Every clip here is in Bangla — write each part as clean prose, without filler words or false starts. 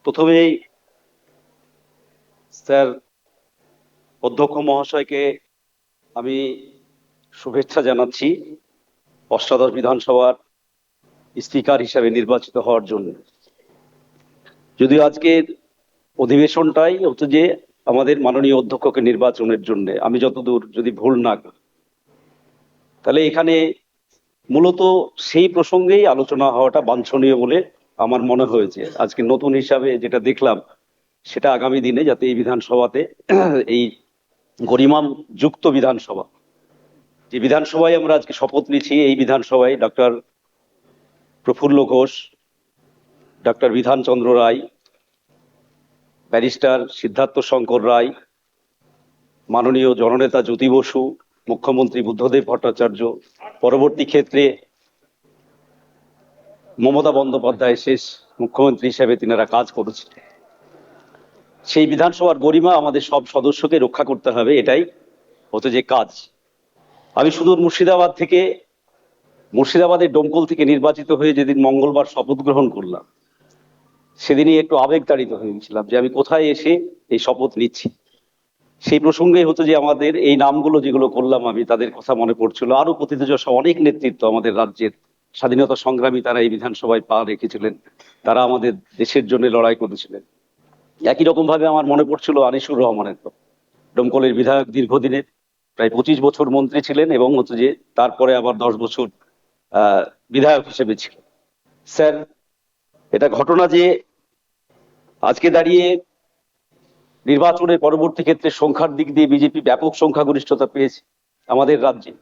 প্রথমেই স্যার অধ্যক্ষ মহাশয়কে আমি শুভেচ্ছা জানাচ্ছি অষ্টাদশ বিধানসভার স্পিকার হিসেবে নির্বাচিত হওয়ার জন্য। যদিও আজকের অধিবেশনটাই হচ্ছে যে আমাদের মাননীয় অধ্যক্ষকে নির্বাচনের জন্য, আমি যতদূর যদি ভুল না করি, তাহলে এখানে মূলত সেই প্রসঙ্গেই আলোচনা হওয়াটা বাঞ্ছনীয় বলে আমার মনে হয়েছে। আজকে নতুন হিসাবে যেটা দেখলাম সেটা আগামী দিনে যাতে এই বিধানসভাতে এই গরিমা যুক্ত বিধানসভা, যে বিধানসভায় আমরা আজকে শপথ নিচ্ছি, এই বিধানসভায় ডক্টর প্রফুল্ল ঘোষ, ডক্টর বিধানচন্দ্র রায়, ব্যারিস্টার সিদ্ধার্থ শঙ্কর রায়, মাননীয় জননেতা জ্যোতি বসু, মুখ্যমন্ত্রী বুদ্ধদেব ভট্টাচার্য, পরবর্তী ক্ষেত্রে মমতা বন্দ্যোপাধ্যায় শেষ মুখ্যমন্ত্রী হিসেবে তিনারা কাজ করেছেন। সেই বিধানসভার গরিমা আমাদের সব সদস্যকে রক্ষা করতে হবে, এটাই হতে যে কাজ। আমি সুদূর মুর্শিদাবাদের ডোমকল থেকে নির্বাচিত হয়ে যেদিন মঙ্গলবার শপথ গ্রহণ করলাম, সেদিনই একটু আবেগতাড়িত হয়ে গেছিলাম যে আমি কোথায় এসে এই শপথ নিচ্ছি। সেই প্রসঙ্গে হতো যে আমাদের এই নামগুলো যেগুলো করলাম আমি, তাদের কথা মনে পড়ছিল। আরো প্রথিতযশা অনেক নেতৃত্ব আমাদের রাজ্যের স্বাধীনতা সংগ্রামী, তারা এই বিধানসভায় পা রেখেছিলেন, তারা আমাদের দেশের জন্য লড়াই করেছিলেন। একই রকম ভাবে আমার মনে পড়ছিল আনিসুর রহমানের কথা, ডোমকলের বিধায়ক, দীর্ঘদিনের প্রায় 25 বছর মন্ত্রী ছিলেন এবং হচ্ছে যে তারপরে আবার 10 বছর বিধায়ক হিসেবে ছিল। স্যার, এটা ঘটনা যে আজকে দাঁড়িয়ে নির্বাচনের পরবর্তী ক্ষেত্রে সংখ্যার দিক দিয়ে বিজেপি ব্যাপক সংখ্যাগরিষ্ঠতা পেয়েছে, আমাদের রাজ্যে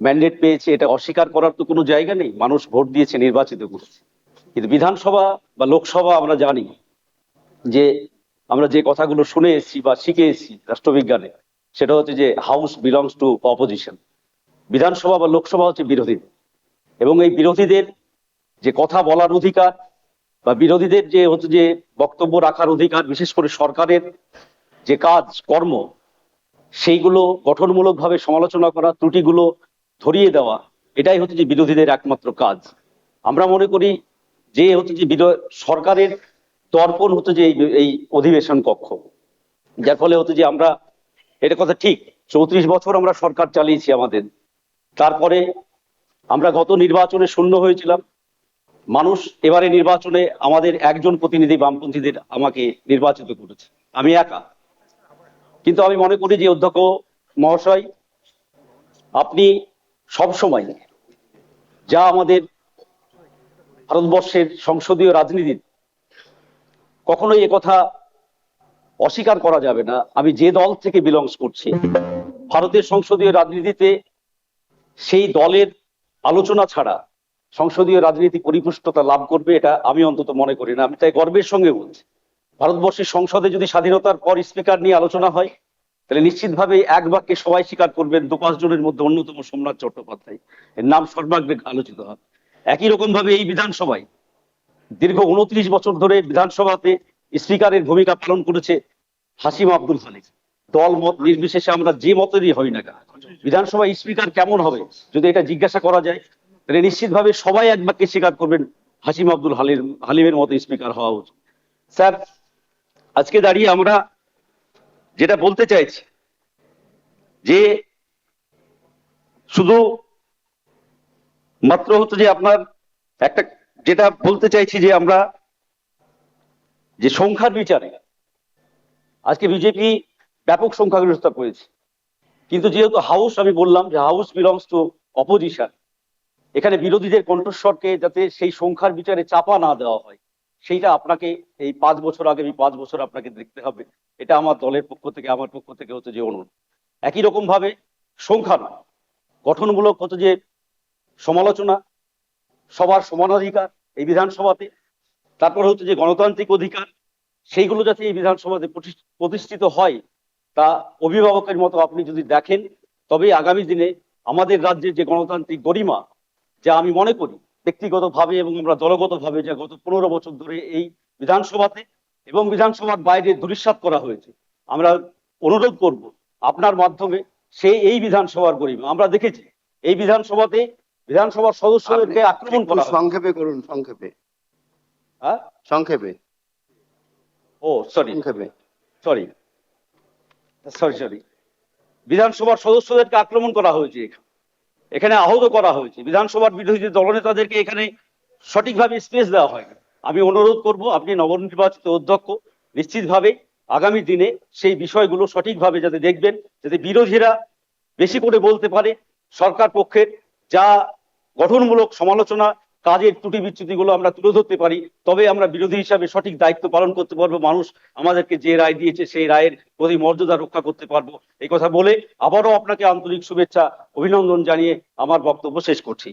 ম্যান্ডেট পেয়েছে, এটা অস্বীকার করার তো কোনো জায়গা নেই। মানুষ ভোট দিয়েছে, নির্বাচিত করেছে। কিন্তু বিধানসভা বা লোকসভা আমরা জানি যে আমরা যে কথাগুলো শুনে এসেছি বা শিখে এসেছি রাষ্ট্রবিজ্ঞানে, সেটা হচ্ছে যে হাউস বিলংস টু অপোজিশন। বিধানসভা বা লোকসভা হচ্ছে বিরোধীদের, এবং এই বিরোধীদের যে কথা বলার অধিকার বা বিরোধীদের যে হচ্ছে যে বক্তব্য রাখার অধিকার, বিশেষ করে সরকারের যে কাজ কর্ম সেইগুলো গঠনমূলকভাবে সমালোচনা করা, ত্রুটিগুলো ধরিয়ে দেওয়া, এটাই হচ্ছে যে বিরোধীদের একমাত্র কাজ। আমরা মনে করি যে হচ্ছে যে সরকারের দর্পণ হচ্ছে যে এই অধিবেশন কক্ষ, যার ফলে হচ্ছে যে আমরা, এটা কথা ঠিক, 34 বছর আমরা সরকার চালিয়েছি আমাদের, তারপরে আমরা গত নির্বাচনে শূন্য হয়েছিলাম। মানুষ এবারে নির্বাচনে আমাদের একজন প্রতিনিধি বামপন্থীদের আমাকে নির্বাচিত করেছে, আমি একা। কিন্তু আমি মনে করি যে অধ্যক্ষ মহাশয়, আপনি সব সময় যা আমাদের ভারতবর্ষের সংসদীয় রাজনীতি, কখনোই কথা অস্বীকার করা যাবে না, আমি যে দল থেকে বিলংস করছি, ভারতের সংসদীয় রাজনীতিতে সেই দলের আলোচনা ছাড়া সংসদীয় রাজনীতি পরিপুষ্টতা লাভ করবে, এটা আমি অন্তত মনে করি না। আমি তাই গর্বের সঙ্গে বলছি, ভারতবর্ষের সংসদে যদি স্বাধীনতার পর স্পিকার নিয়ে আলোচনা হয়, তাহলে নিশ্চিতভাবে এক বাক্যে সবাই স্বীকার করবেন 2-5 জনের মধ্যে অন্যতম সোমনাথ চট্টোপাধ্যায়, এর নাম সর্বাগ্রে আলোচিত হবে। একই রকম ভাবে এই বিধানসভায় দীর্ঘ 29 বছর ধরে বিধানসভাতে স্পিকারের ভূমিকা পালন করেছে হাসিম আব্দুল খালেক। দল মত নির্বিশেষে আমরা যে মতেরই হই না কেন, বিধানসভায় স্পিকার কেমন হবে যদি এটা জিজ্ঞাসা করা যায়, তাহলে নিশ্চিতভাবে সবাই এক বাক্যে স্বীকার করবেন হাসিম আব্দুল হালিমের মতো স্পিকার হওয়া উচিত। স্যার, আজকে দাঁড়িয়ে আমরা যেটা বলতে চাইছি যে শুধু মাত্র হচ্ছে যে আপনার একটা, যেটা বলতে চাইছি যে আমরা যে সংখ্যার বিচারে আজকে বিজেপি ব্যাপক সংখ্যাগরিষ্ঠতা পেয়েছে, কিন্তু যেহেতু হাউস, আমি বললাম যে হাউস বিলংস টু অপোজিশন, এখানে বিরোধীদের কণ্ঠস্বরকে যাতে সেই সংখ্যার বিচারে চাপা না দেওয়া হয়, সেইটা আপনাকে এই 5 বছর, আগামী 5 বছর আপনাকে দেখতে হবে। এটা আমার দলের পক্ষ থেকে, আমার পক্ষ থেকে হচ্ছে যে অনুরোধ। একই রকম ভাবে সংখ্যা না, গঠনমূলক হচ্ছে যে সমালোচনা, সবার সমানাধিকার এই বিধানসভাতে, তারপর হচ্ছে যে গণতান্ত্রিক অধিকার, সেইগুলো যাতে এই বিধানসভাতে প্রতিষ্ঠিত হয়, তা অভিভাবকের মতো আপনি যদি দেখেন, তবে আগামী দিনে আমাদের রাজ্যের যে গণতান্ত্রিক গরিমা, যা আমি মনে করি ব্যক্তিগতভাবে এবং আমরা দলগতভাবে, যা গত 15 বছর ধরে এই বিধানসভাতে এবং বিধানসভার বাইরে ধূলিসাৎ করা হয়েছে, আমরা অনুরোধ করব আপনার মাধ্যমে সেই এই বিধানসভার গরিমা। আমরা দেখেছি এই বিধানসভাতে বিধানসভার সদস্যদেরকে আক্রমণ করা। সংক্ষেপে করুন, সংক্ষেপে। হ্যাঁ, সংক্ষেপে। ও সরি সংক্ষেপে। সরি সরি, বিধানসভার সদস্যদেরকে আক্রমণ করা হয়েছে, এখানে আহত করা হয়েছে, বিধানসভার বিরোধী দলনেতাদেরকে এখানে সঠিকভাবে স্পেস দেওয়া হয়নি। আমি অনুরোধ করব, আপনি নবনির্বাচিত অধ্যক্ষ, নিশ্চিতভাবে আগামী দিনে সেই বিষয়গুলো সঠিকভাবে যাতে দেখবেন, যাতে বিরোধীরা বেশি করে বলতে পারে, সরকার পক্ষের যা গঠনমূলক সমালোচনা, কাজের ত্রুটি বিচ্যুতিগুলো আমরা তুলে ধরতে পারি, তবে আমরা বিরোধী হিসাবে সঠিক দায়িত্ব পালন করতে পারবো, মানুষ আমাদেরকে যে রায় দিয়েছে সেই রায়ের প্রতি মর্যাদা রক্ষা করতে পারবো। এই কথা বলে আবারও আপনাকে আন্তরিক শুভেচ্ছা, অভিনন্দন জানিয়ে আমার বক্তব্য শেষ করছি।